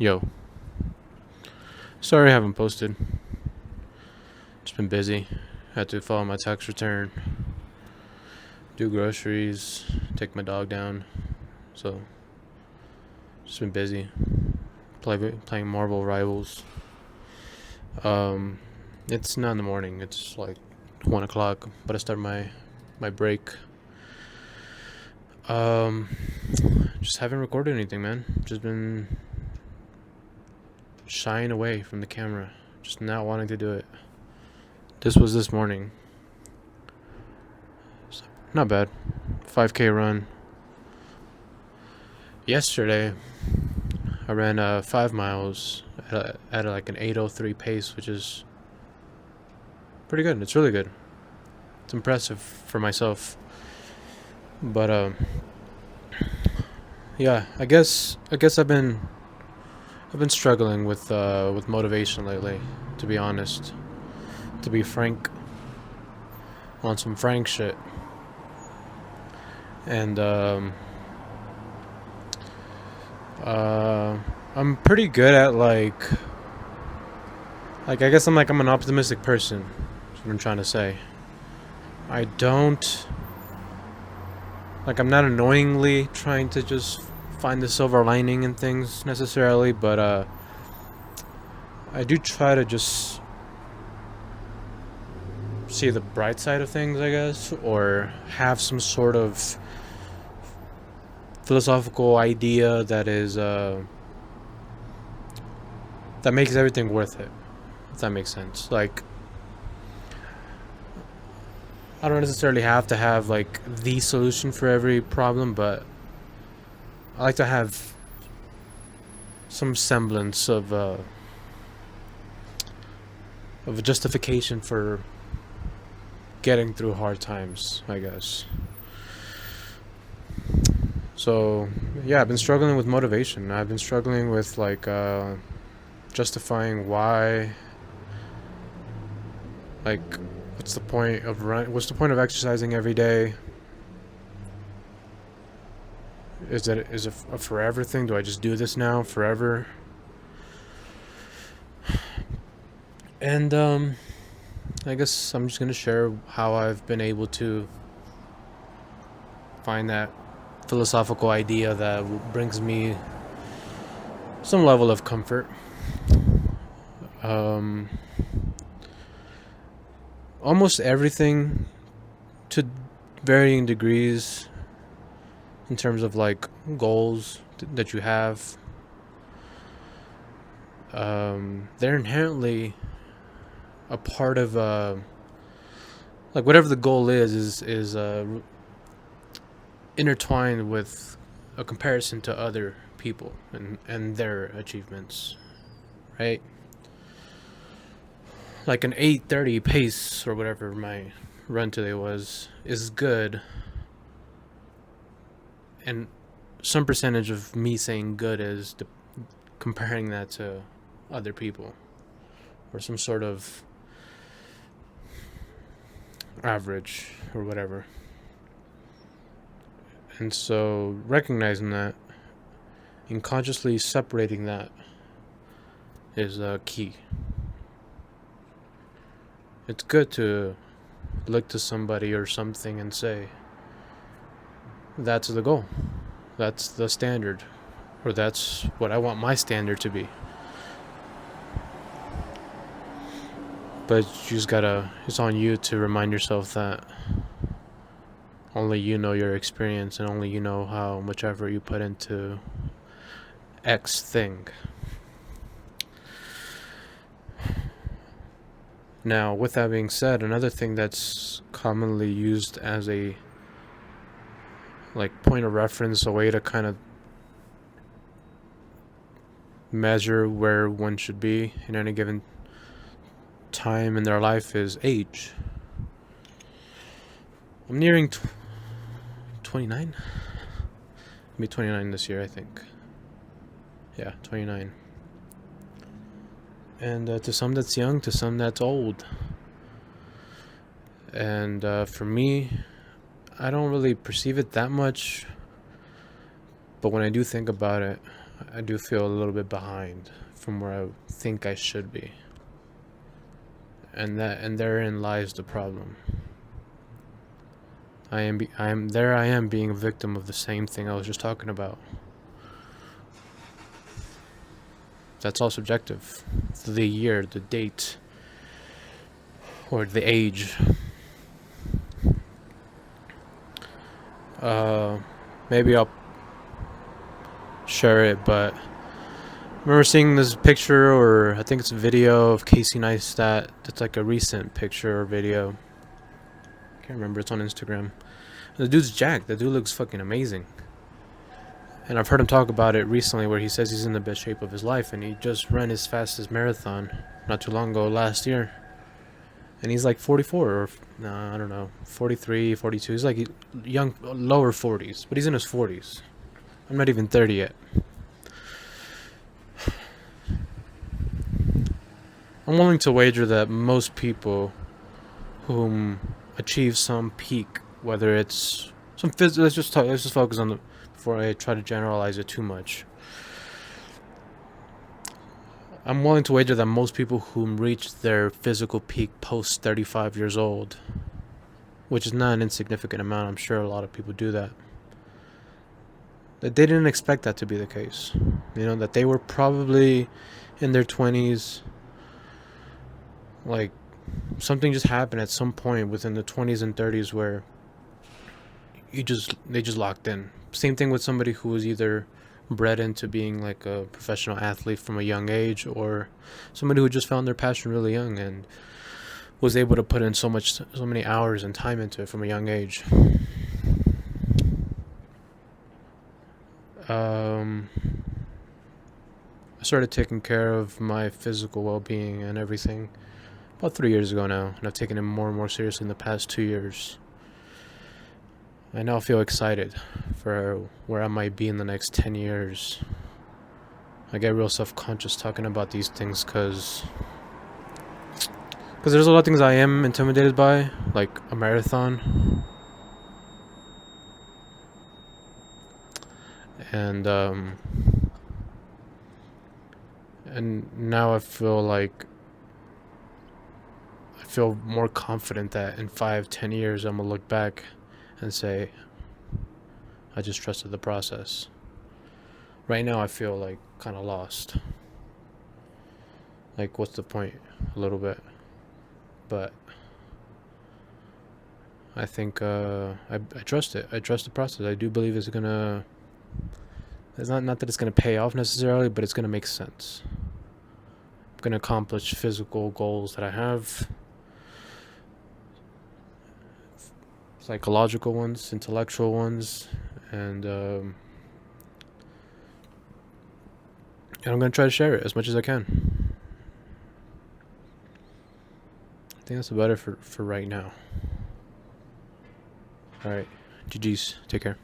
Yo, sorry I haven't posted. Just been busy. Had to file my tax return, do groceries, take my dog down. So, just been busy. Playing Marvel Rivals. Um, it's not in the morning. It's like 1 o'clock. But I start my break. Just haven't recorded anything, man. Just been shying away from the camera. Just not wanting to do it. This was this morning. Not bad. 5K run. Yesterday, I ran 5 miles at like an 8:03 pace, which is pretty good. It's really good. It's impressive for myself. But yeah, I guess I've been struggling with motivation lately. To be honest, to be frank, on some frank shit, and I'm pretty good at like I guess I'm an optimistic person. That's what I'm trying to say. I don't I'm not annoyingly trying to just find the silver lining in things necessarily, but I do try to just see the bright side of things, I guess, or have some sort of philosophical idea that is that makes everything worth it. If that makes sense. Like, I don't necessarily have to have like the solution for every problem, but I like to have some semblance of a justification for getting through hard times, I guess. So yeah, I've been struggling with motivation. I've been struggling with justifying why, like, what's the point of exercising every day? Is it a forever thing? Do I just do this now forever? And I guess I'm just gonna share how I've been able to find that philosophical idea that brings me some level of comfort. Um, Almost everything, to varying degrees, in terms of like goals that you have, they're inherently a part of like whatever the goal is intertwined with a comparison to other people and their achievements, right? Like an 8:30 pace or whatever my run today was is good, and some percentage of me saying good is comparing that to other people or some sort of average or whatever. And so recognizing that and consciously separating that is key. It's good to look to somebody or something and say, that's the goal, that's the standard, or that's what I want my standard to be. But you just gotta, it's on you to remind yourself that only you know your experience and only you know how much effort you put into X thing. Now, with that being said, another thing that's commonly used as a point of reference, a way to kind of measure where one should be in any given time in their life is age. I'm nearing 29. I'll be 29 this year, I think. Yeah, 29. And to some that's young, to some that's old. And for me, I don't really perceive it that much, but when I do think about it, I do feel a little bit behind from where I think I should be. And therein lies the problem. I am being a victim of the same thing I was just talking about. That's all subjective. The year, the date, or the age. Maybe I'll share it, but I remember seeing this picture, or I think it's a video of Casey Neistat. It's like a recent picture or video. Can't remember. It's on Instagram. The dude's jacked. The dude looks fucking amazing. And I've heard him talk about it recently, where he says he's in the best shape of his life, and he just ran his fastest marathon not too long ago, last year. And he's like 44, or I don't know, 43, 42. He's like young, lower 40s, but he's in his 40s. I'm not even 30 yet. I'm willing to wager that most people whom achieve some peak, whether it's some let's just focus on the, before I try to generalize it too much. I'm willing to wager that most people who reach their physical peak post 35 years old, which is not an insignificant amount, I'm sure a lot of people do that they didn't expect that to be the case. You know, that they were probably in their 20s, like something just happened at some point within the 20s and 30s where they just locked in. Same thing with somebody who was either bred into being like a professional athlete from a young age, or somebody who just found their passion really young and was able to put in so many hours and time into it from a young age. I started taking care of my physical well-being and everything about 3 years ago now, and I've taken it more and more seriously in the past 2 years. I now feel excited for where I might be in the next 10 years. I get real self-conscious talking about these things because there's a lot of things I am intimidated by, like a marathon. And now I feel more confident that in 5-10 years I'm gonna look back and say I just trusted the process. Right now I feel like kind of lost. Like, what's the point? A little bit. But I think I trust it. I trust the process. I do believe it's gonna. It's not that it's gonna pay off necessarily, but it's gonna make sense. I'm gonna accomplish physical goals that I have, psychological ones, intellectual ones, and I'm gonna try to share it as much as I can. I think that's about it for right now. Alright, GG's, take care.